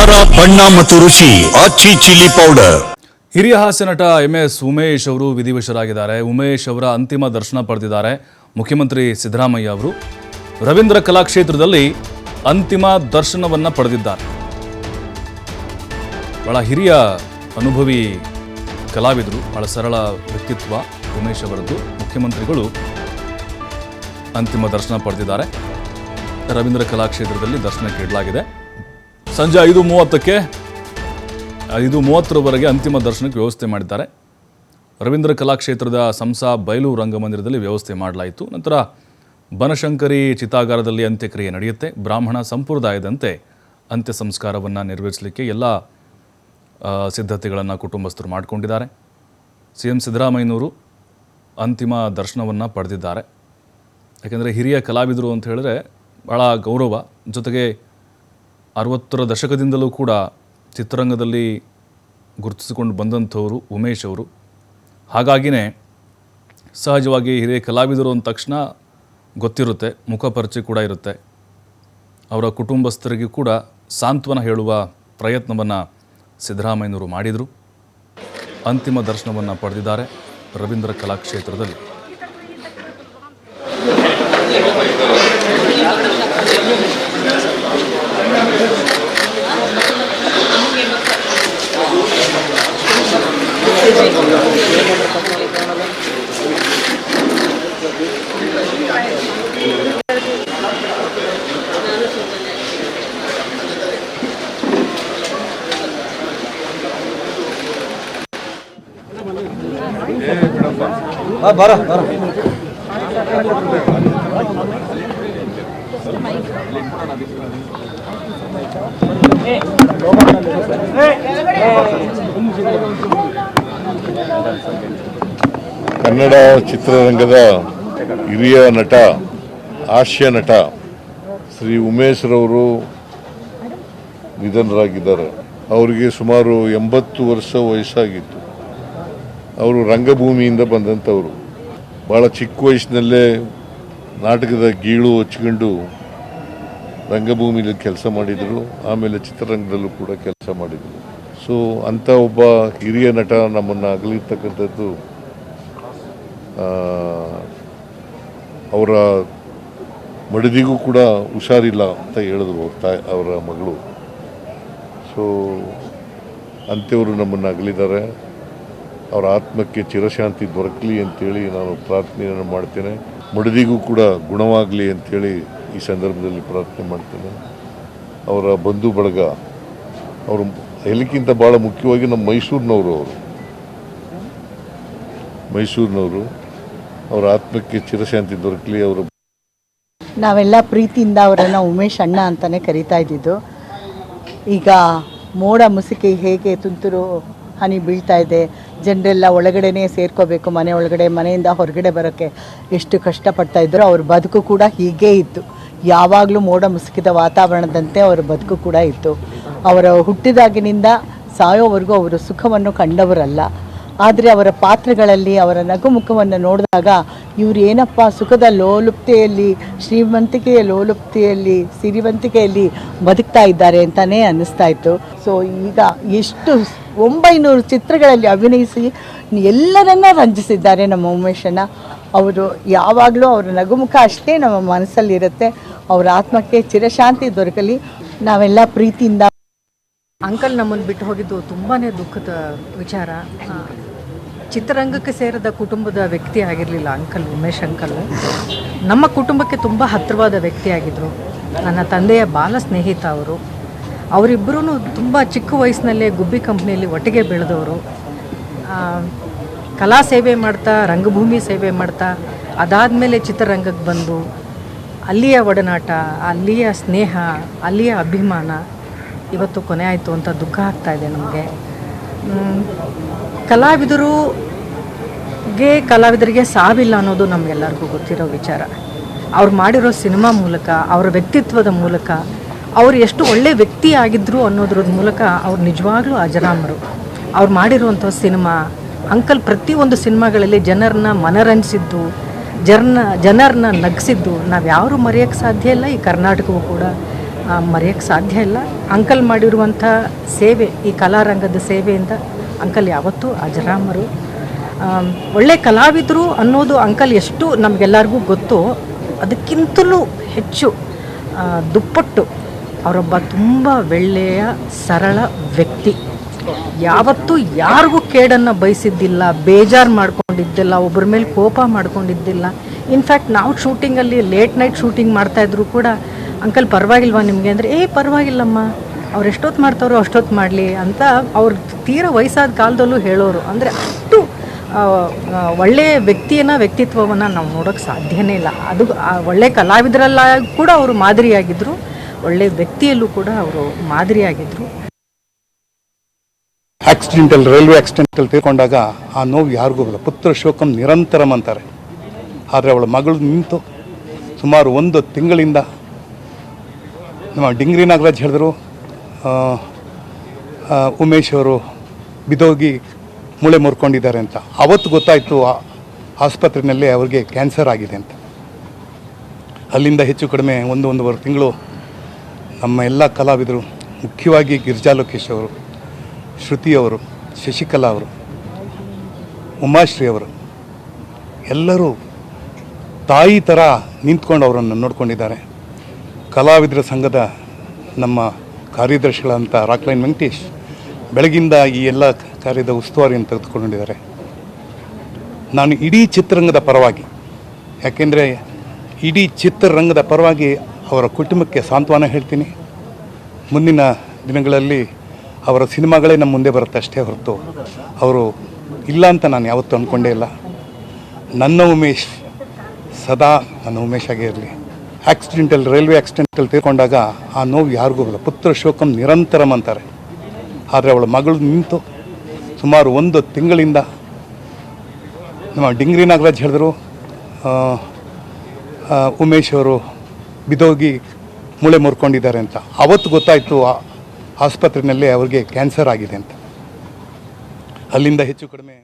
ಖಾರ ಬಣ್ಣ ಮತ್ತು ರುಚಿ ಆಚಿ ಚಿಲ್ಲಿ ಪೌಡರ್. ಹಿರಿಯ ಹಾಸ್ಯ ನಟ MS ಉಮೇಶ್ ಅವರು ವಿಧಿವಶರಾಗಿದ್ದಾರೆ. ಉಮೇಶ್ ಅವರ ಅಂತಿಮ ದರ್ಶನ ಪಡೆದಿದ್ದಾರೆ ಮುಖ್ಯಮಂತ್ರಿ ಸಿದ್ದರಾಮಯ್ಯ ಅವರು. ರವೀಂದ್ರ ಕಲಾಕ್ಷೇತ್ರದಲ್ಲಿ ಅಂತಿಮ ದರ್ಶನವನ್ನು ಪಡೆದಿದ್ದಾರೆ. ಬಹಳ ಹಿರಿಯ ಅನುಭವಿ ಕಲಾವಿದರು, ಬಹಳ ಸರಳ ವ್ಯಕ್ತಿತ್ವ ಉಮೇಶ್ ಅವರದ್ದು. ಮುಖ್ಯಮಂತ್ರಿಗಳು ಅಂತಿಮ ದರ್ಶನ ಪಡೆದಿದ್ದಾರೆ. ರವೀಂದ್ರ ಕಲಾಕ್ಷೇತ್ರದಲ್ಲಿ ದರ್ಶನಕ್ಕೆ ಇಡಲಾಗಿದೆ. ಸಂಜೆ 5:30ಕ್ಕೆ 5:30ರವರೆಗೆ ಅಂತಿಮ ದರ್ಶನಕ್ಕೆ ವ್ಯವಸ್ಥೆ ಮಾಡಿದ್ದಾರೆ. ರವೀಂದ್ರ ಕಲಾಕ್ಷೇತ್ರದ ಸಂಸಾ ಬಯಲು ರಂಗಮಂದಿರದಲ್ಲಿ ವ್ಯವಸ್ಥೆ ಮಾಡಲಾಯಿತು. ನಂತರ ಬನಶಂಕರಿ ಚಿತಾಗಾರದಲ್ಲಿ ಅಂತ್ಯಕ್ರಿಯೆ ನಡೆಯುತ್ತೆ. ಬ್ರಾಹ್ಮಣ ಸಂಪ್ರದಾಯದಂತೆ ಅಂತ್ಯ ಸಂಸ್ಕಾರವನ್ನು ನೆರವೇರಿಸಲಿಕ್ಕೆ ಎಲ್ಲ ಸಿದ್ಧತೆಗಳನ್ನು ಕುಟುಂಬಸ್ಥರು ಮಾಡಿಕೊಂಡಿದ್ದಾರೆ. CM ಸಿದ್ದರಾಮಯ್ಯನವರು ಅಂತಿಮ ದರ್ಶನವನ್ನು ಪಡೆದಿದ್ದಾರೆ. ಯಾಕೆಂದರೆ ಹಿರಿಯ ಕಲಾವಿದರು ಅಂತ ಹೇಳಿದ್ರೆ ಭಾಳ ಗೌರವ. ಜೊತೆಗೆ 60ರ ದಶಕದಿಂದಲೂ ಕೂಡ ಚಿತ್ರರಂಗದಲ್ಲಿ ಗುರುತಿಸಿಕೊಂಡು ಬಂದಂಥವರು ಉಮೇಶ್ ಅವರು. ಹಾಗಾಗಿಯೇ ಸಹಜವಾಗಿ ಹಿರಿಯ ಕಲಾವಿದರು ಅಂದ ತಕ್ಷಣ ಗೊತ್ತಿರುತ್ತೆ, ಮುಖಪರಿಚಯ ಕೂಡ ಇರುತ್ತೆ. ಅವರ ಕುಟುಂಬಸ್ಥರಿಗೂ ಕೂಡ ಸಾಂತ್ವನ ಹೇಳುವ ಪ್ರಯತ್ನವನ್ನು ಸಿದ್ದರಾಮಯ್ಯನವರು ಮಾಡಿದರು. ಅಂತಿಮ ದರ್ಶನವನ್ನು ಪಡೆದಿದ್ದಾರೆ ರವೀಂದ್ರ ಕಲಾಕ್ಷೇತ್ರದಲ್ಲಿ. ಕನ್ನಡ ಚಿತ್ರರಂಗದ ಹಿರಿಯ ನಟ, ಹಾಸ್ಯ ನಟ ಶ್ರೀ ಉಮೇಶ್ ರವರು ನಿಧನರಾಗಿದ್ದಾರೆ. ಅವರಿಗೆ ಸುಮಾರು 80 ವರ್ಷ ವಯಸ್ಸಾಗಿತ್ತು. ಅವರು ರಂಗಭೂಮಿಯಿಂದ ಬಂದಂಥವರು. ಭಾಳ ಚಿಕ್ಕ ವಯಸ್ಸಿನಲ್ಲೇ ನಾಟಕದ ಗೀಳು ಹಚ್ಕೊಂಡು ರಂಗಭೂಮಿಯಲ್ಲಿ ಕೆಲಸ ಮಾಡಿದರು. ಆಮೇಲೆ ಚಿತ್ರರಂಗದಲ್ಲೂ ಕೂಡ ಕೆಲಸ ಮಾಡಿದರು. ಸೊ ಅಂಥ ಒಬ್ಬ ಹಿರಿಯ ನಟ ನಮ್ಮನ್ನು ಅಗಲಿರ್ತಕ್ಕಂಥದ್ದು ಅವರ ಮಡದಿಗೂ ಕೂಡ ಹುಷಾರಿಲ್ಲ ಅಂತ ಹೇಳಿದ್ರು ಅವರ ಮಗಳು. ಸೊ ಅಂಥವರು ನಮ್ಮನ್ನು ಅಗಲಿದ್ದಾರೆ. ಅವರ ಆತ್ಮಕ್ಕೆ ಚಿರಶಾಂತಿ ದೊರಕಲಿ ಅಂತೇಳಿ ನಾನು ಪ್ರಾರ್ಥನೆಯನ್ನು ಮಾಡ್ತೇನೆ. ಮಡದಿಗೂ ಕೂಡ ಗುಣವಾಗಲಿ ಅಂಥೇಳಿ ಈ ಸಂದರ್ಭದಲ್ಲಿ ಪ್ರಾರ್ಥನೆ ಮಾಡ್ತೇನೆ. ಅವರ ಬಂಧು ಬಳಗ, ಅವರು ಎಲ್ಲಕ್ಕಿಂತ ಭಾಳ ಮುಖ್ಯವಾಗಿ ನಮ್ಮ ಮೈಸೂರಿನವರು ಅವರ ಆತ್ಮಕ್ಕೆ ಚಿರಶಾಂತಿ ದೊರಕಲಿ. ಅವರು ನಾವೆಲ್ಲ ಪ್ರೀತಿಯಿಂದ ಅವರನ್ನು ಉಮೇಶ್ ಅಣ್ಣ ಅಂತಲೇ ಕರಿತಾ ಇದ್ದಿದ್ದು. ಈಗ ಮೋಡ ಮುಸುಕಿ ಹೇಗೆ ತುಂತುರು ಹನಿ ಬೀಳ್ತಾ ಇದೆ, ಜನರೆಲ್ಲ ಒಳಗಡೆನೇ ಸೇರ್ಕೋಬೇಕು, ಮನೆ ಒಳಗಡೆ, ಮನೆಯಿಂದ ಹೊರಗಡೆ ಬರೋಕ್ಕೆ ಎಷ್ಟು ಕಷ್ಟಪಡ್ತಾ ಇದ್ದರು. ಅವ್ರ ಬದುಕು ಕೂಡ ಹೀಗೇ ಇತ್ತು. ಯಾವಾಗಲೂ ಮೋಡ ಮುಸುಕಿದ ವಾತಾವರಣದಂತೆ ಅವರ ಬದುಕು ಕೂಡ ಇತ್ತು. ಅವರ ಹುಟ್ಟಿದಾಗಿನಿಂದ ಸಾಯೋವರೆಗೂ ಅವರು ಸುಖವನ್ನು ಕಂಡವರಲ್ಲ. ಆದರೆ ಅವರ ಪಾತ್ರಗಳಲ್ಲಿ ಅವರ ನಗುಮುಖವನ್ನು ನೋಡಿದಾಗ ಇವರು ಏನಪ್ಪ ಸುಖದ ಲೋಲುಪ್ತೆಯಲ್ಲಿ, ಶ್ರೀಮಂತಿಕೆಯ ಲೋಲುಪ್ತೆಯಲ್ಲಿ, ಸಿರಿವಂತಿಕೆಯಲ್ಲಿ ಬದುಕ್ತಾ ಇದ್ದಾರೆ ಅಂತಲೇ ಅನ್ನಿಸ್ತಾ ಇತ್ತು. ಸೊ ಈಗ ಎಷ್ಟು 900 ಚಿತ್ರಗಳಲ್ಲಿ ಅಭಿನಯಿಸಿ ಎಲ್ಲರನ್ನ ರಂಜಿಸಿದ್ದಾರೆ ನಮ್ಮ ಉಮೇಶಣ್ಣ. ಅವರು ಯಾವಾಗಲೂ ಅವರ ನಗುಮುಖ ಅಷ್ಟೇ ನಮ್ಮ ಮನಸ್ಸಲ್ಲಿರುತ್ತೆ. ಅವರ ಆತ್ಮಕ್ಕೆ ಚಿರಶಾಂತಿ ದೊರಕಲಿ. ನಾವೆಲ್ಲ ಪ್ರೀತಿಯಿಂದ. ಅಂಕಲ್ ನಮ್ಮನ್ನು ಬಿಟ್ಟು ಹೋಗಿದ್ದು ತುಂಬಾ ದುಃಖದ ವಿಚಾರ. ಚಿತ್ರರಂಗಕ್ಕೆ ಸೇರಿದ ಕುಟುಂಬದ ವ್ಯಕ್ತಿ ಆಗಿರಲಿಲ್ಲ ಉಮೇಶ್ ಅಂಕಲ್. ನಮ್ಮ ಕುಟುಂಬಕ್ಕೆ ತುಂಬ ಹತ್ತಿರವಾದ ವ್ಯಕ್ತಿಯಾಗಿದ್ದರು. ನನ್ನ ತಂದೆಯ ಬಾಲ ಸ್ನೇಹಿತ ಅವರು. ಅವರಿಬ್ಬರೂ ತುಂಬ ಚಿಕ್ಕ ವಯಸ್ಸಿನಲ್ಲೇ ಗುಬ್ಬಿ ಕಂಪ್ನಿಯಲ್ಲಿ ಒಟ್ಟಿಗೆ ಬೆಳೆದವರು. ಕಲಾ ಸೇವೆ ಮಾಡ್ತಾ, ರಂಗಭೂಮಿ ಸೇವೆ ಮಾಡ್ತಾ, ಅದಾದಮೇಲೆ ಚಿತ್ರರಂಗಕ್ಕೆ ಬಂದು ಅಲ್ಲಿಯ ಒಡನಾಟ, ಅಲ್ಲಿಯ ಸ್ನೇಹ, ಅಲ್ಲಿಯ ಅಭಿಮಾನ ಇವತ್ತು ಕೊನೆ ಆಯಿತು ಅಂತ ದುಃಖ ಆಗ್ತಾಯಿದೆ ನಮಗೆ. ಕಲಾವಿದರಿಗೆ ಸಾವಿಲ್ಲ ಅನ್ನೋದು ನಮಗೆಲ್ಲರಿಗೂ ಗೊತ್ತಿರೋ ವಿಚಾರ. ಅವ್ರು ಮಾಡಿರೋ ಸಿನಿಮಾ ಮೂಲಕ, ಅವರ ವ್ಯಕ್ತಿತ್ವದ ಮೂಲಕ, ಅವರು ಎಷ್ಟು ಒಳ್ಳೆಯ ವ್ಯಕ್ತಿ ಆಗಿದ್ದರು ಅನ್ನೋದ್ರ ಮೂಲಕ ಅವ್ರು ನಿಜವಾಗ್ಲೂ ಅಜರಾಮರು. ಅವ್ರು ಮಾಡಿರುವಂಥ ಸಿನಿಮಾ ಅಂಕಲ್ ಪ್ರತಿಯೊಂದು ಸಿನಿಮಾಗಳಲ್ಲಿ ಜನರನ್ನ ಮನರಂಜಿಸಿದ್ದು, ಜನರನ್ನ ನಗಿಸಿದ್ದು ನಾವು ಯಾರು ಮರೆಯೋಕ್ಕೆ ಸಾಧ್ಯ ಇಲ್ಲ. ಈ ಕರ್ನಾಟಕವೂ ಕೂಡ ಮರೆಯೋಕ್ಕೆ ಸಾಧ್ಯ ಇಲ್ಲ. ಅಂಕಲ್ ಮಾಡಿರುವಂಥ ಸೇವೆ, ಈ ಕಲಾರಂಗದ ಸೇವೆಯಿಂದ ಅಂಕಲ್ ಯಾವತ್ತೂ ಅಜರಾಮರು. ಒಳ್ಳೆ ಕಲಾವಿದರು ಅನ್ನೋದು ಅಂಕಲ್ ಎಷ್ಟು ನಮಗೆಲ್ಲರಿಗೂ ಗೊತ್ತೋ ಅದಕ್ಕಿಂತಲೂ ಹೆಚ್ಚು ದುಪ್ಪಟ್ಟು ಅವರೊಬ್ಬ ತುಂಬ ಒಳ್ಳೆಯ ಸರಳ ವ್ಯಕ್ತಿ. ಯಾವತ್ತೂ ಯಾರಿಗೂ ಕೇಡನ್ನು ಬಯಸಿದ್ದಿಲ್ಲ, ಬೇಜಾರು ಮಾಡ್ಕೊಂಡಿದ್ದಿಲ್ಲ, ಒಬ್ಬರ ಮೇಲೆ ಕೋಪ ಮಾಡ್ಕೊಂಡಿದ್ದಿಲ್ಲ. ಇನ್ಫ್ಯಾಕ್ಟ್ ನಾವು ಶೂಟಿಂಗಲ್ಲಿ ಲೇಟ್ ನೈಟ್ ಶೂಟಿಂಗ್ ಮಾಡ್ತಾಯಿದ್ರು ಕೂಡ ಅಂಕಲ್ ಪರವಾಗಿಲ್ವಾ ನಿಮಗೆ ಅಂದರೆ ಪರವಾಗಿಲ್ಲಮ್ಮ, ಅವ್ರು ಎಷ್ಟೊತ್ತು ಮಾಡ್ತಾರೋ ಅಷ್ಟೊತ್ತು ಮಾಡಲಿ ಅಂತ ಅವ್ರು ತೀರಾ ವಯಸ್ಸಾದ ಕಾಲದಲ್ಲೂ ಹೇಳೋರು. ಅಂದರೆ ಅಷ್ಟು ಒಳ್ಳೆಯ ವ್ಯಕ್ತಿತ್ವವನ್ನು ನಾವು ನೋಡೋಕ್ಕೆ ಸಾಧ್ಯನೇ ಇಲ್ಲ. ಅದು ಒಳ್ಳೆಯ ಕಲಾವಿದರೆಲ್ಲ ಕೂಡ ಅವರು ಮಾದರಿಯಾಗಿದ್ದರು, ಒಳ್ಳೆಯ ವ್ಯಕ್ತಿಯಲ್ಲೂ ಕೂಡ ಅವರು ಮಾದರಿಯಾಗಿದ್ದರು. ರೈಲ್ವೆ ಆಕ್ಸಿಡೆಂಟಲ್ಲಿ ತೀರ್ಕೊಂಡಾಗ ಆ ನೋವು ಯಾರಿಗೂ ಇಲ್ಲ. ಪುತ್ರ ಶೋಕಂ ನಿರಂತರಂ ಅಂತಾರೆ. ಆದರೆ ಅವಳ ಮಗಳು ನಿಂತು ಸುಮಾರು 1 ತಿಂಗಳಿಂದ ನಮ್ಮ ಡಿಂಗ್ರಿ ನಾಗರಾಜ್ ಹೇಳಿದ್ರು, ಉಮೇಶ್ ಅವರು ಬಿದೋಗಿ ಮೂಳೆ ಮುರ್ಕೊಂಡಿದ್ದಾರೆ ಅಂತ. ಅವತ್ತು ಗೊತ್ತಾಯಿತು ಆಸ್ಪತ್ರೆಯಲ್ಲಿ ಅವ್ರಿಗೆ ಕ್ಯಾನ್ಸರ್ ಆಗಿದೆ ಅಂತ. ಅಲ್ಲಿಂದ ಹೆಚ್ಚು ಕಡಿಮೆ 1-1.5 ತಿಂಗಳು ನಮ್ಮ ಎಲ್ಲ ಕಲಾವಿದರು, ಮುಖ್ಯವಾಗಿ ಗಿರಿಜಾ ಲೋಕೇಶ್ ಅವರು, ಶ್ರುತಿ ಅವರು, ಶಶಿಕಲಾ ಅವರು, ಉಮಾಶ್ರೀ ಅವರು ಎಲ್ಲರೂ ತಾಯಿ ಥರ ನಿಂತ್ಕೊಂಡು ಅವರನ್ನು ನೋಡ್ಕೊಂಡಿದ್ದಾರೆ. ಕಲಾವಿದರ ಸಂಘದ ನಮ್ಮ ಕಾರ್ಯದರ್ಶಿಗಳಂತ ರಾಕ್ಲೈನ್ ವೆಂಕಟೇಶ್ ಬೆಳಗಿಂದ ಈ ಎಲ್ಲ ಕಾರ್ಯದ ಉಸ್ತುವಾರಿಯನ್ನು ತೆಗೆದುಕೊಂಡಿದ್ದಾರೆ. ನಾನು ಇಡೀ ಚಿತ್ರರಂಗದ ಪರವಾಗಿ, ಯಾಕೆಂದರೆ ಇಡೀ ಚಿತ್ರರಂಗದ ಪರವಾಗಿ ಅವರ ಕುಟುಂಬಕ್ಕೆ ಸಾಂತ್ವನ ಹೇಳ್ತೀನಿ. ಮುಂದಿನ ದಿನಗಳಲ್ಲಿ ಅವರ ಸಿನಿಮಾಗಳೇ ನಮ್ಮ ಮುಂದೆ ಬರುತ್ತೆ ಅಷ್ಟೇ ಹೊರತು ಅವರು ಇಲ್ಲ ಅಂತ ನಾನು ಯಾವತ್ತೂ ಅಂದ್ಕೊಂಡೇ ಇಲ್ಲ. ನನ್ನ ಉಮೇಶ್ ಸದಾ ನನ್ನ ಉಮೇಶ್ ಆಗೇ ಇರಲಿ. ರೈಲ್ವೆ ಆಕ್ಸಿಡೆಂಟಲ್ಲಿ ತೀರ್ಕೊಂಡಾಗ ಆ ನೋವು ಯಾರಿಗೂ ಇಲ್ಲ. ಪುತ್ರ ಶೋಕಂ ನಿರಂತರಂ ಅಂತಾರೆ. ಆದರೆ ಅವಳ ಮಗಳು ನಿಂತು ಸುಮಾರು 1 ತಿಂಗಳಿಂದ ನಮ್ಮ ಡಿಂಗ್ರಿ ನಾಗರಾಜ್ ಹೇಳಿದ್ರು, ಉಮೇಶ್ ಅವರು ಬಿದೋಗಿ ಮೂಳೆ ಮುರ್ಕೊಂಡಿದ್ದಾರೆ ಅಂತ. ಅವತ್ತು ಗೊತ್ತಾಯಿತು ಆಸ್ಪತ್ರೆಯಲ್ಲಿ ಅವ್ರಿಗೆ ಕ್ಯಾನ್ಸರ್ ಆಗಿದೆ ಅಂತ. ಅಲ್ಲಿಂದ ಹೆಚ್ಚು ಕಡಿಮೆ